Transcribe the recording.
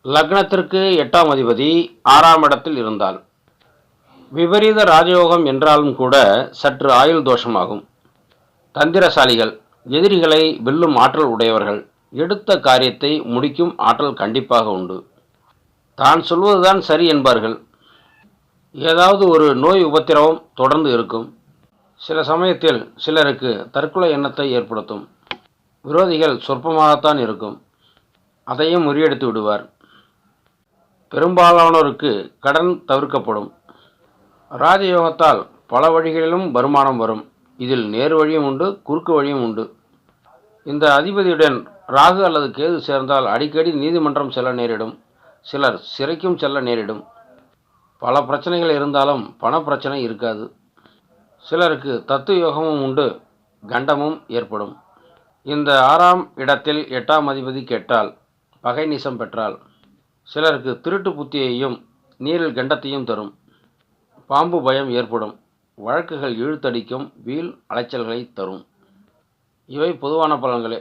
லக்னத்திற்கு 8ஆம் அதிபதி 6ஆம் இடத்தில் இருந்தால் விபரீத ராஜயோகம் என்றாலும் கூட சற்று ஆயுள் தோஷமாகும். தந்திரசாலிகள், எதிரிகளை வெல்லும் ஆற்றல் உடையவர்கள், எடுத்த காரியத்தை முடிக்கும் ஆற்றல் கண்டிப்பாக உண்டு. தான் சொல்வதுதான் சரி என்பார்கள். ஏதாவது ஒரு நோய் உபத்திரவம் தொடர்ந்து இருக்கும். சில சமயத்தில் சிலருக்கு தற்கொலை எண்ணத்தை ஏற்படுத்தும். விரோதிகள் சொற்பமாகத்தான் இருக்கும். அதையும் முறியடித்து விடுவார். பெரும்பாலானோருக்கு கடன் தவிர்க்கப்படும். ராஜயோகத்தால் பல வழிகளிலும் வருமானம் வரும். இதில் நேர் வழியும் உண்டு, குறுக்கு வழியும் உண்டு. இந்த அதிபதியுடன் ராகு அல்லது கேது சேர்ந்தால் அடிக்கடி நீதிமன்றம் செல்ல நேரிடும். சிலர் சிறைக்கும் செல்ல நேரிடும். பல பிரச்சனைகள் இருந்தாலும் பணப்பிரச்சனை இருக்காது. சிலருக்கு தத்துவ யோகமும் உண்டு, கண்டமும் ஏற்படும். இந்த 6ஆம் இடத்தில் 8ஆம் அதிபதி கெட்டால், பகை நிசம் பெற்றால் சிலருக்கு திருட்டு புத்தியையும் நீரில் கண்டத்தையும் தரும். பாம்பு பயம் ஏற்படும். வழக்குகள் இழுத்தடிக்கும். வீண் அலைச்சல்களை தரும். இவை பொதுவான பலன்களே.